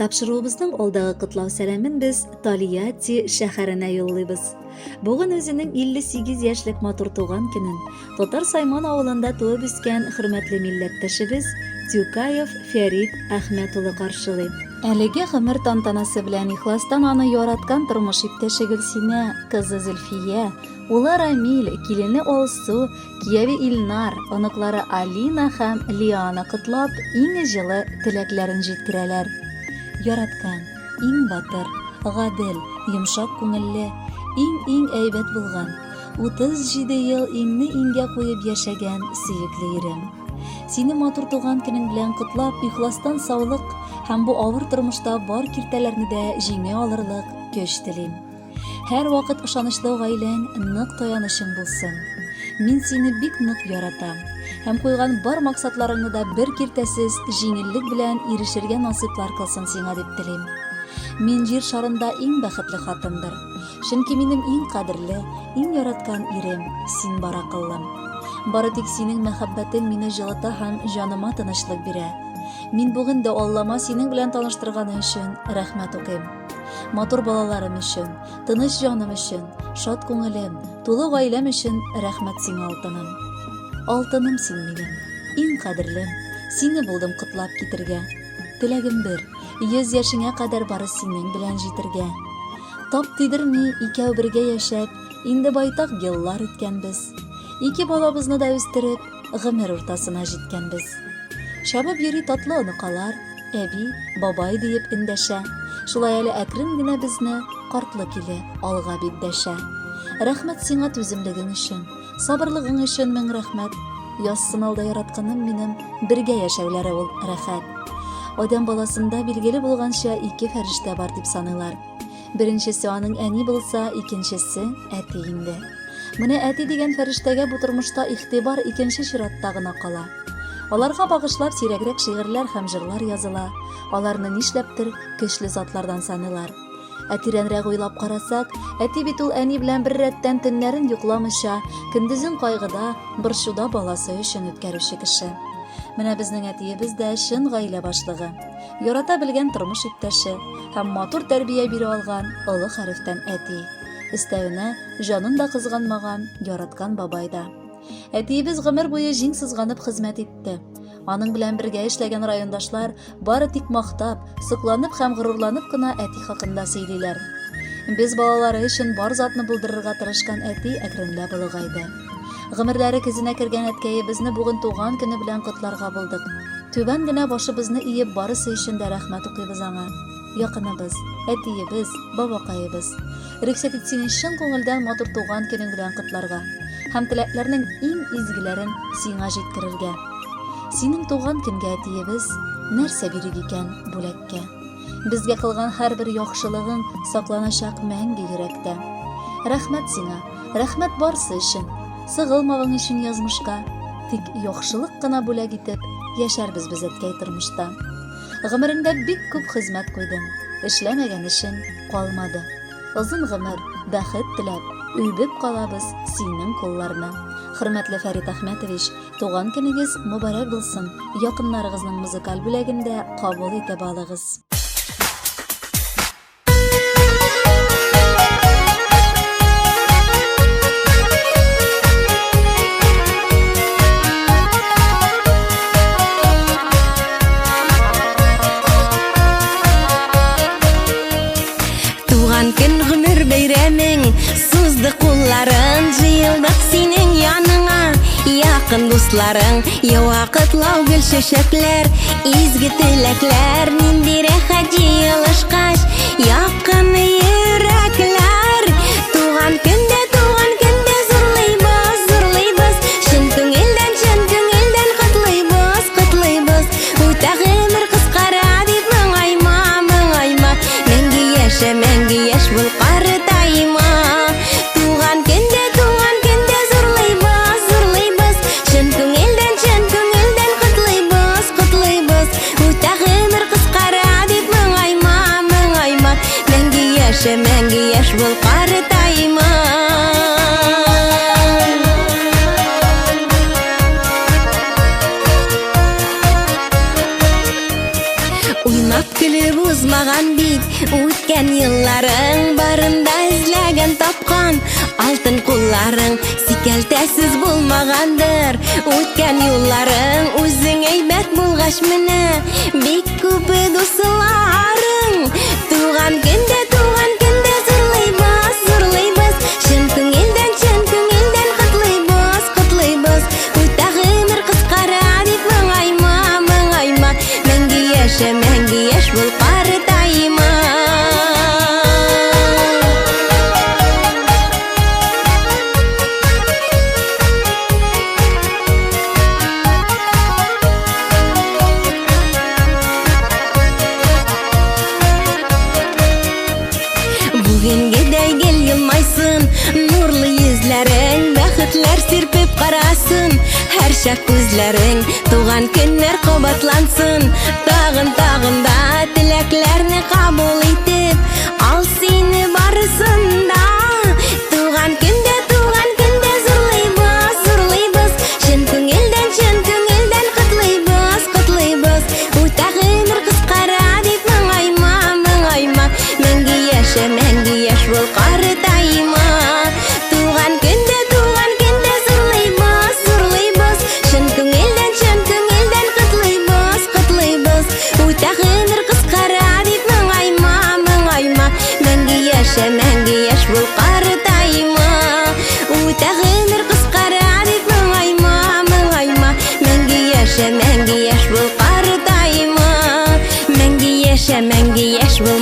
Тапшыруыбызның алдагы котлау сәламен без Талияти шәһәренә юллыйбыз. Бүген үзенең 58 яшьлек матур туган көнен Татар Сайман авылында туып үскән хөрмәтле милләттәшебез Тюкаев Фәрит Әхмәт улы каршылый. Әлеге гомер тантанасы белән ихластан аны яраткан тормыш иптәше Гөлсинә, кызы Зөлфия, улы Рамил, килене Алсу, кияви Илнар, оныклары Алина һәм Лиана котлап, иң җылы теләкләрен җиткерәләр. Яраткан, иң батыр, гадел, йомшак күңелле, иң әйбәт булган, 37 ел иңне иңгә куеп яшәгән сөекле ирем. Сине матур туган көнең белән котлап, ихластан саулык һәм бу авыр тормышта бар киртәләрне дә җиңә алырлык көч телим. Һәр вакыт ышанычлы гаиләң нык таянышың булсын. Мин сине бик нык яратам. Һәм куйган бар максатларыңны да бер киртәсез җиңеллек белән ирешергә насыйплар кылсын сиңа дип телим. Мин җир шарында иң бәхетле хатындыр. Чөнки минем иң кадерле, иң яраткан ирем син бар акыллым. Бары тик синең мәхәббәтең мине җылыта һәм җаныма тынычлык бирә. Мин бүген дә Аллама синең белән таныштырганы өчен рәхмәт укыйм. Матур балаларым өчен, тыныч җаным өчен, шат күңелем, тулы гаиләм өчен рәхмәт сиңа алтыным. Алтыным син минем, иң кадерлем, сине булдым котлап китергә. Теләгем бер, 100 яшеңә кадәр бары синең белән җитергә. Тап тидерми икәү бергә яшәп, инде байтак еллар үткәнбез. Ике балабызны да үстереп, гомер уртасына җиткәнбез. Чабып йөри татлы оныкалар, әби, бабай диеп эндәшә. Шулай әле әкрен генә безне картлы киле алга бит дәшә. Рәхмәт сиңа түземлегең өчен, сабырлыгың өчен мең рәхмәт. Яссын алда яратканым минем, бергә яшәүләре ул рәхәт. Адам баласында билгеле булганча ике фәрештә бар дип саныйлар. Беренчесе аның әни булса, икенчесе әти инде. Менә әти дигән фәрештәгә бу тормышта игътибар икенче чиратта гына кала. Аларга багышлап сирәгрәк шигырьләр һәм җырлар языла. Аларны нишләптер көчле затлардан саныйлар. Тирәнрәк уйлап карасак, әти бит ул әни белән бер рәттән төннәрен йокламыйча, көндезен кайгыда, борчуда баласы өчен үткәрүче кеше. Менә безнең әтиебез дә чын гаилә башлыгы, ярата белгән тормыш иптәше һәм матур тәрбия бирә алган олы хәрефтән әти. Өстәвенә җанын да кызганмаган, яраткан бабай да. Әтиебез гомер буе җиң сызганып хезмәт итте. Аның белән бергә эшләгән райондашлар бары тик мактап, сокланып һәм горурланып кына әти хакында сөйлиләр. Без балалары өчен бар затны булдырырга тырышкан әти әкренләп олыгайды. Гомерләре көзенә кергән әткәебезне бүген туган көне белән котларга булдык. Түбән генә башыбызны иеп барысы өчен дә рәхмәт укыйбыз аңа. Якыныбыз, әтиебез, бабакаебыз. Рөхсәт ит сине чын күңелдән матур туган көнең белән котларга һәм теләкләрнең иң изгеләрен сиңа җиткерергә. Синең туган көнгә әтиебез нәрсә бирик икән бүләккә? Безгә кылган һәрбер яхшылыгың сакланачак мәңге йөрәктә. Рәхмәт сиңа, рәхмәт барсы өчен, сыгылмавың өчен язмышка. Тик яхшылык кына бүләк итеп яшәрбез без әткәй тормышта. Гомереңдә бик күп хезмәт куйдың, эшләмәгән эшең калмады. Озын гомер, бәхет теләп, үбеп калабыз синең кулларны. Хөрмәтле Фәрит Әхмәтович, туган көнегез мөбарәк булсын. Якыннарыгызның музыкаль бүләгендә кабул итеп алыгыз. Туган көн гомер бәйрәмең, сузды кулларың, җыелдык синең яныңа. Якын дусларың, ява котлау гөл чәчәкләр, изге теләкләр, нинди рәхәт җыелышкач, якын йөрәкләр. Туган көндә зурлыйбыз, зурлыйбыз, чын күңелдән котлыйбыз. Үтә гомер кыскара дип моңайма, мәңге яшә, мәңге яшь бул картайма. Туган көндә зурлыйбыз, чын күңелдән котлыйбыз. Үтә гомер кыскара дип моңайма, мәңге яшә, мәңге Гүлеп узмаган бит үткән елларың, барында эзләгән тапкан алтын кулларың, сикәлтәсез булмагандыр үткән юлларың. Үзең әйбәт булгач менә бик күп дусларың. Туган көндә зурлыйбыз, зурлыйбыз, чын күңелдән котлыйбыз. Үтә гомер кыскара дип моңайма, мәңге яшь бул картайма. Бүгенгедәй гел елмайсын, нурлы йөзләрең, бәхетләр сирпеп карасын һәр чак күзләрең. Туган көннәр кабатлансын, тагын да теләкләрне кабул итеп ал сине барысында. Туган көндә зурлыйбыз, чын күңелдән котлыйбыз. Үтә гомер кыскара дип моңайма, мәңге яшь бул картайма. Туган көндә зурлыйбыз, чын күңелдән котлыйбыз. Үтә гомер кыскара дип моңайма, мәңге яшь бул картайма. Үтә гомер кыскара дип моңайма, мәңге яшь бул картайма. Мәңге яшь бул